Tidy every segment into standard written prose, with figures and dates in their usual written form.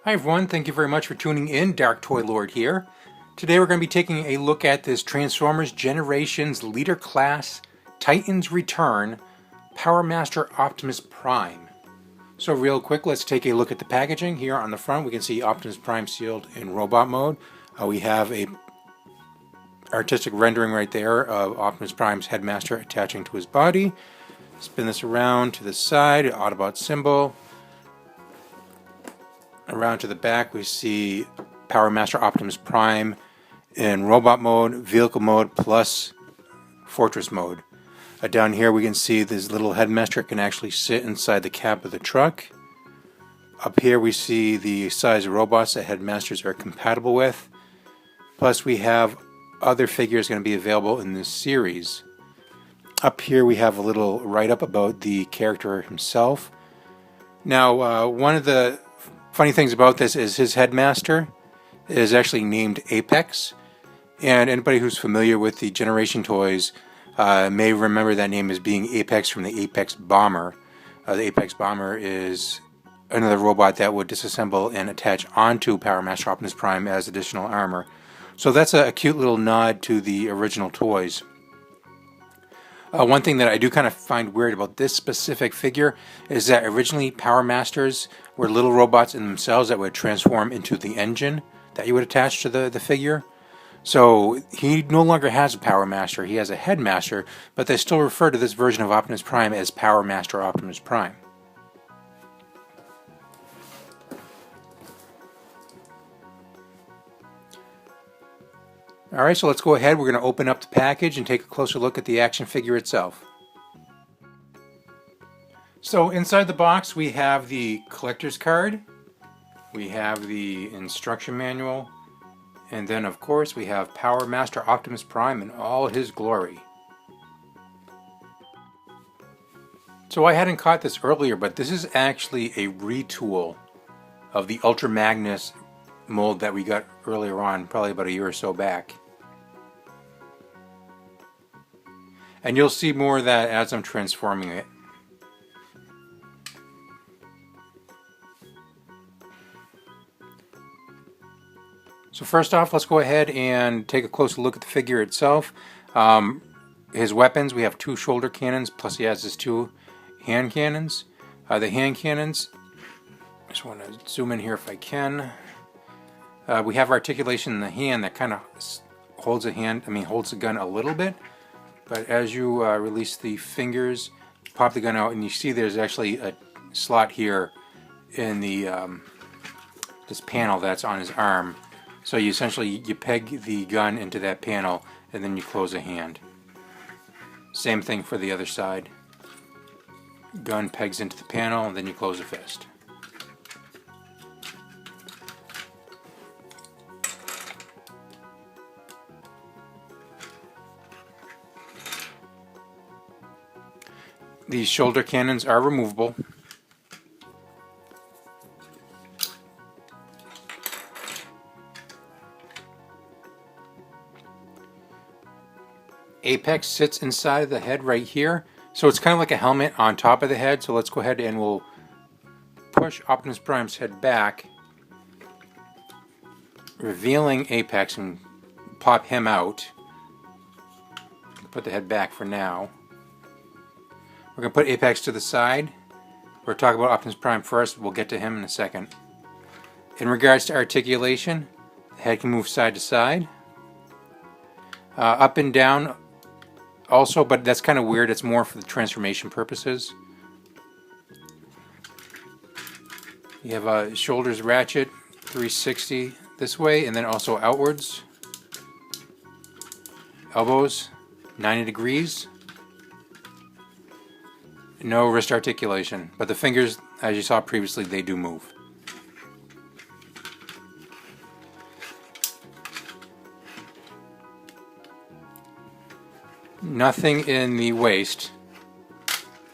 Hi everyone, thank you very much for tuning in. Darktoylord here. Today we're going to be taking a look at this Transformers Generations Leader Class Titans Return Powermaster Optimus Prime. So real quick, let's take a look at the packaging. Here on the front we can see Optimus Prime sealed in robot mode. We have a artistic rendering right there of Optimus Prime's headmaster attaching to his body. Spin this around to the side, Autobot symbol. Around to the back we see Powermaster Optimus Prime in robot mode, vehicle mode, plus fortress mode. Down here we can see this little headmaster can actually sit inside the cab of the truck. Up here we see the size of robots that headmasters are compatible with. Plus we have other figures going to be available in this series. Up here we have a little write-up about the character himself. Now one of the funny things about this is his headmaster is actually named Apex, and anybody who's familiar with the Generation toys may remember that name as being Apex from the Apex Bomber. The Apex Bomber is another robot that would disassemble and attach onto Powermaster Optimus Prime as additional armor. So that's a cute little nod to the original toys. One thing that I do kind of find weird about this specific figure is that originally Powermasters were little robots in themselves that would transform into the engine that you would attach to the figure. So he no longer has a Powermaster, he has a Headmaster, but they still refer to this version of Optimus Prime as Powermaster Optimus Prime. Alright, so let's go ahead. We're going to open up the package and take a closer look at the action figure itself. So inside the box we have the collector's card, we have the instruction manual, and then of course we have Powermaster Optimus Prime in all his glory. So I hadn't caught this earlier, but this is actually a retool of the Ultra Magnus mold that we got earlier on, probably about a year or so back. And you'll see more of that as I'm transforming it. So first off, let's go ahead and take a closer look at the figure itself. His weapons, we have 2 shoulder cannons, plus he has his 2 hand cannons. The hand cannons, I just want to zoom in here if I can. We have articulation in the hand that kind of holds the gun a little bit. But as you release the fingers, pop the gun out, and you see there's actually a slot here in the this panel that's on his arm. So you essentially peg the gun into that panel, and then you close the hand. Same thing for the other side. Gun pegs into the panel, and then you close the fist. These shoulder cannons are removable. Apex sits inside of the head right here, so it's kind of like a helmet on top of the head. So let's go ahead and we'll push Optimus Prime's head back, revealing Apex, and pop him out. Put the head back for now. We're going to put Apex to the side. We're talking about Optimus Prime first. We'll get to him in a second. In regards to articulation, the head can move side to side. Up and down also, but that's kind of weird. It's more for the transformation purposes. You have a shoulders ratchet, 360 this way, and then also outwards. Elbows, 90 degrees. No wrist articulation, but the fingers, as you saw previously, they do move. Nothing in the waist.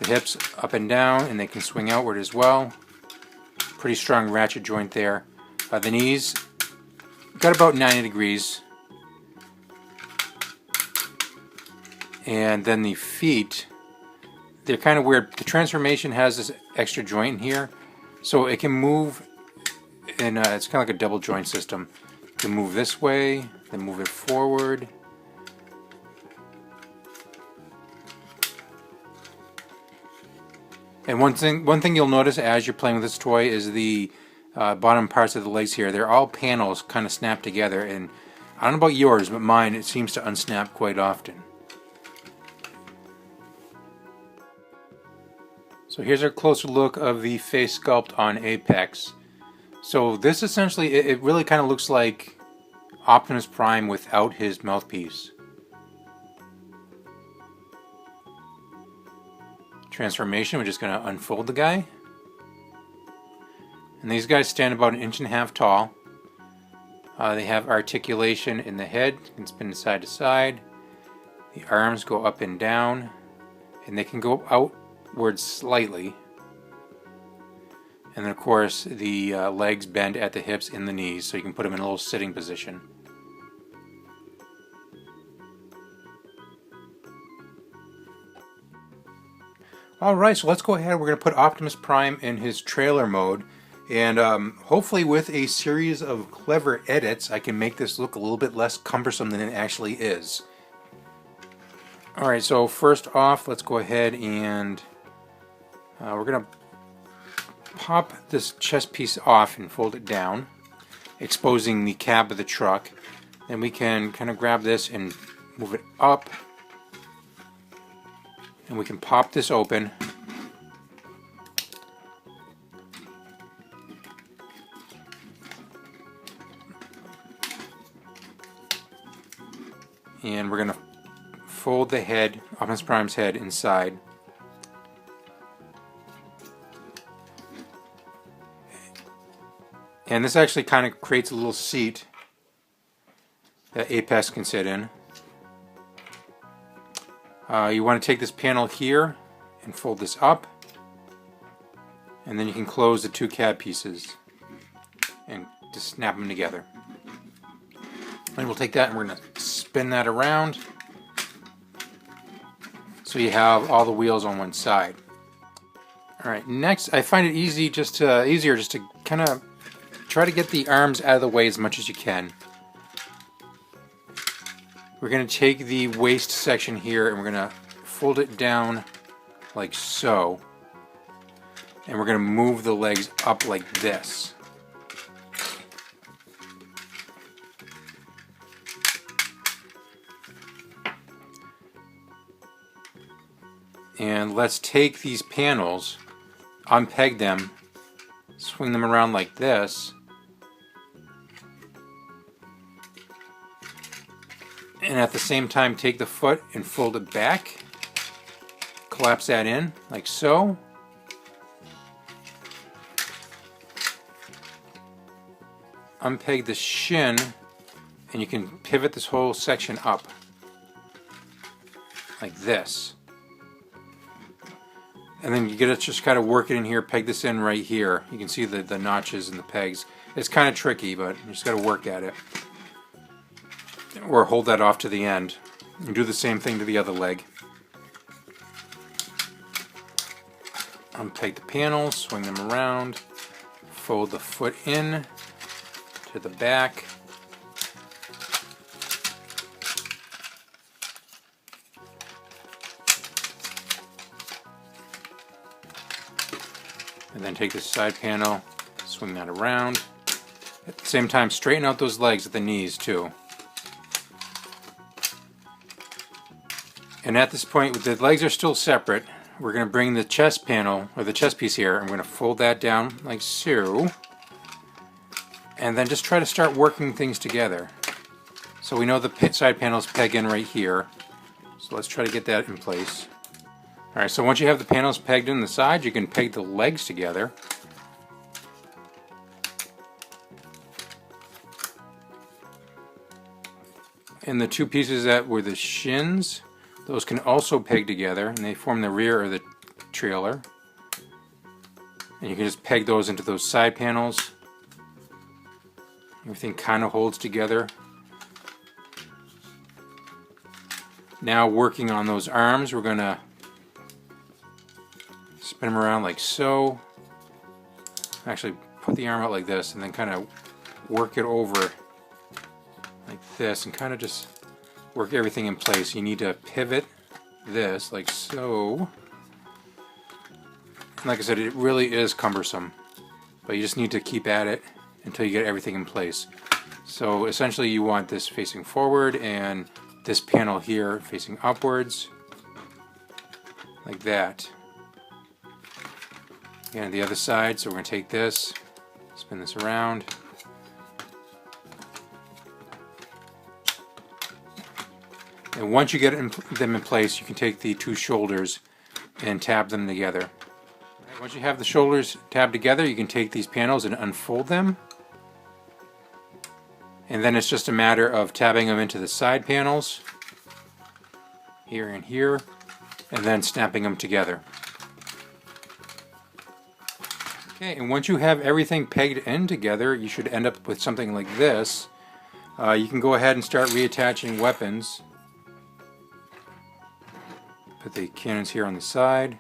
The hips up and down, and they can swing outward as well. Pretty strong ratchet joint there. The knees, got about 90 degrees. And then the feet, they're kind of weird. The transformation has this extra joint here, so it can move and it's kind of like a double joint system. You can move this way, then move it forward. And one thing you'll notice as you're playing with this toy is the bottom parts of the legs here. They're all panels kind of snapped together, and I don't know about yours, but mine, it seems to unsnap quite often. So here's a closer look of the face sculpt on Apex. So this essentially, it really kind of looks like Optimus Prime without his mouthpiece. Transformation, we're just going to unfold the guy. And these guys stand about 1.5 inches tall. They have articulation in the head, you can spin side to side. The arms go up and down, and they can go outwards slightly. And then of course the legs bend at the hips and the knees, so you can put them in a little sitting position. Alright, so let's go ahead. We're going to put Optimus Prime in his trailer mode. And hopefully with a series of clever edits, I can make this look a little bit less cumbersome than it actually is. Alright, so first off, let's go ahead and we're going to pop this chest piece off and fold it down, exposing the cab of the truck. Then we can kind of grab this and move it up. And we can pop this open. And we're going to fold the head, Optimus Prime's head, inside. And this actually kind of creates a little seat that Apex can sit in. You want to take this panel here and fold this up, and then you can close the two cab pieces and just snap them together. And we'll take that and we're going to spin that around so you have all the wheels on one side. Alright, next I find it easier just to kind of try to get the arms out of the way as much as you can. We're going to take the waist section here and we're going to fold it down like so. And we're going to move the legs up like this. And let's take these panels, unpeg them, swing them around like this. And at the same time take the foot and fold it back, collapse that in like so. Unpeg the shin and you can pivot this whole section up like this. And then you get to just kind of work it in here, peg this in right here. You can see the notches and the pegs. It's kind of tricky, but you just got to work at it. Or hold that off to the end. And do the same thing to the other leg. Unpeg the panels, swing them around, fold the foot in to the back. And then take the side panel, swing that around. At the same time, straighten out those legs at the knees too. And at this point, the legs are still separate. We're going to bring the chest panel, or the chest piece here, and we're going to fold that down like so. And then just try to start working things together. So we know the side panels peg in right here. So let's try to get that in place. Alright, so once you have the panels pegged in the side, you can peg the legs together. And the two pieces that were the shins, those can also peg together, and they form the rear of the trailer. And you can just peg those into those side panels. Everything kind of holds together. Now working on those arms, we're going to spin them around like so. Actually, put the arm out like this and then kind of work it over like this and kind of just work everything in place. You need to pivot this like so. And like I said, it really is cumbersome, but you just need to keep at it until you get everything in place. So essentially you want this facing forward and this panel here facing upwards, like that. And the other side, so we're going to take this, spin this around. And once you get them in place, you can take the two shoulders and tab them together. Once you have the shoulders tabbed together, you can take these panels and unfold them. And then it's just a matter of tabbing them into the side panels, here and here, and then snapping them together. Okay, and once you have everything pegged in together, you should end up with something like this. You can go ahead and start reattaching weapons. Put the cannons here on the side.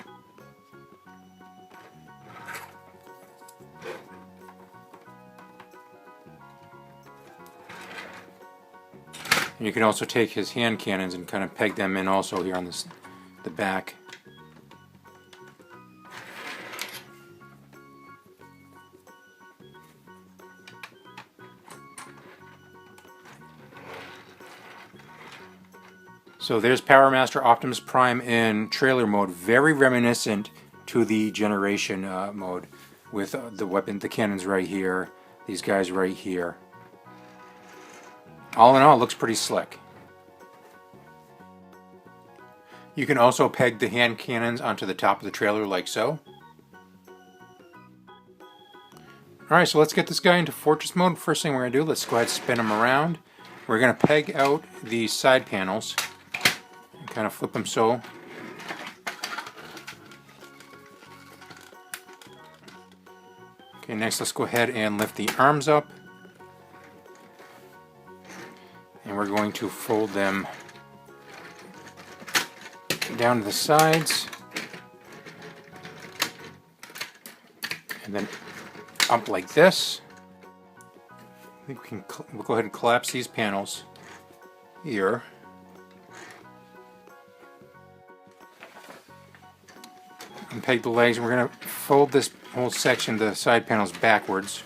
And you can also take his hand cannons and kind of peg them in also here on the back. So there's Powermaster Optimus Prime in trailer mode, very reminiscent to the Generation mode, with the cannons right here, these guys right here. All in all, it looks pretty slick. You can also peg the hand cannons onto the top of the trailer like so. Alright, so let's get this guy into Fortress mode. First thing we're going to do, let's go ahead and spin him around. We're going to peg out the side panels and kind of flip them so. Okay, next let's go ahead and lift the arms up. And we're going to fold them down to the sides and then up like this. I think we'll go ahead and collapse these panels here. And peg the legs, and we're going to fold this whole section, the side panels, backwards.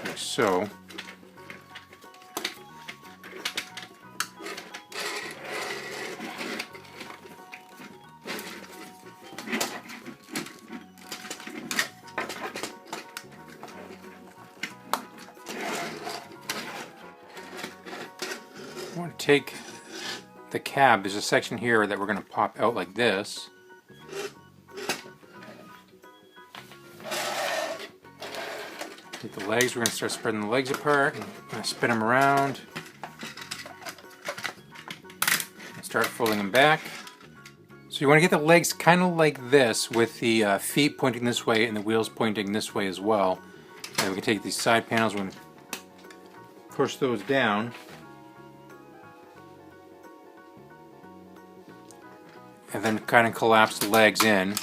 Like so. I want to take the cab. There's a section here that we're going to pop out like this. Take the legs. We're going to start spreading the legs apart. I'm going to spin them around. And start folding them back. So you want to get the legs kind of like this, with the feet pointing this way and the wheels pointing this way as well. And we can take these side panels. We're going to push those down. And then kind of collapse the legs in.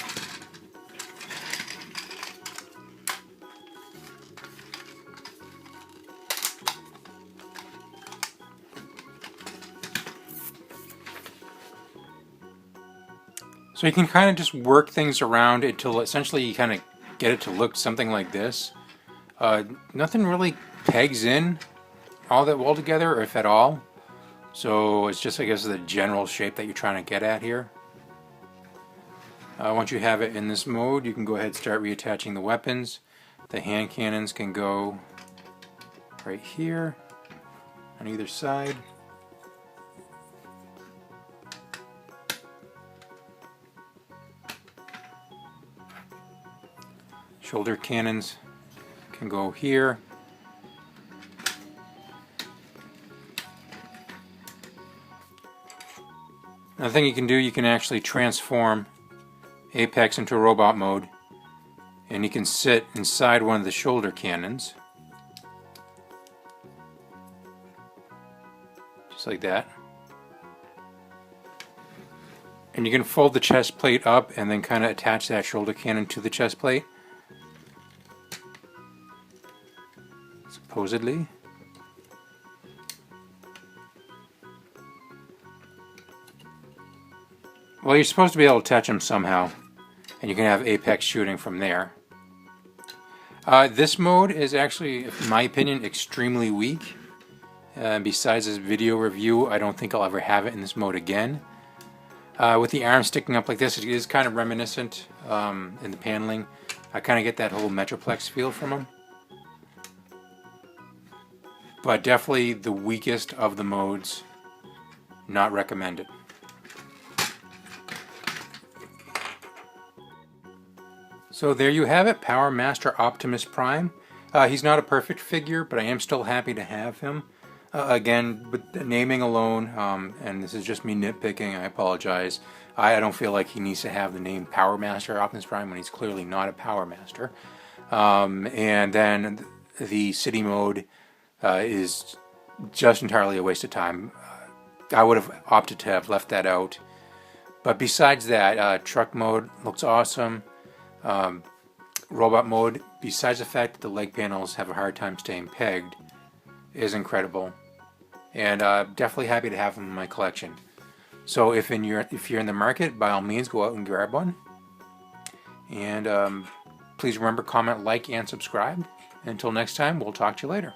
So you can kind of just work things around until essentially you kind of get it to look something like this. Nothing really pegs in all that well together, if at all. So it's just, I guess, the general shape that you're trying to get at here. Once you have it in this mode, you can go ahead and start reattaching the weapons. The hand cannons can go right here on either side. Shoulder cannons can go here. Another thing you can do, you can actually transform Apex into robot mode, and he can sit inside one of the shoulder cannons, just like that. And you can fold the chest plate up and then kind of attach that shoulder cannon to the chest plate. Supposedly. Well, you're supposed to be able to attach them somehow, and you can have apex shooting from there. This mode is actually, in my opinion, extremely weak. Besides this video review, I don't think I'll ever have it in this mode again. With the arm sticking up like this, it is kind of reminiscent in the paneling. I kind of get that whole Metroplex feel from them. But definitely the weakest of the modes. Not recommended. So there you have it, Powermaster Optimus Prime. He's not a perfect figure, but I am still happy to have him. Again, with the naming alone, and this is just me nitpicking, I apologize. I don't feel like he needs to have the name Powermaster Optimus Prime when he's clearly not a Powermaster. And then the city mode is just entirely a waste of time. I would have opted to have left that out. But besides that, truck mode looks awesome. Robot mode, besides the fact that the leg panels have a hard time staying pegged, is incredible. And definitely happy to have them in my collection. So if you're in the market, by all means go out and grab one. And please remember, comment, like, and subscribe. Until next time, we'll talk to you later.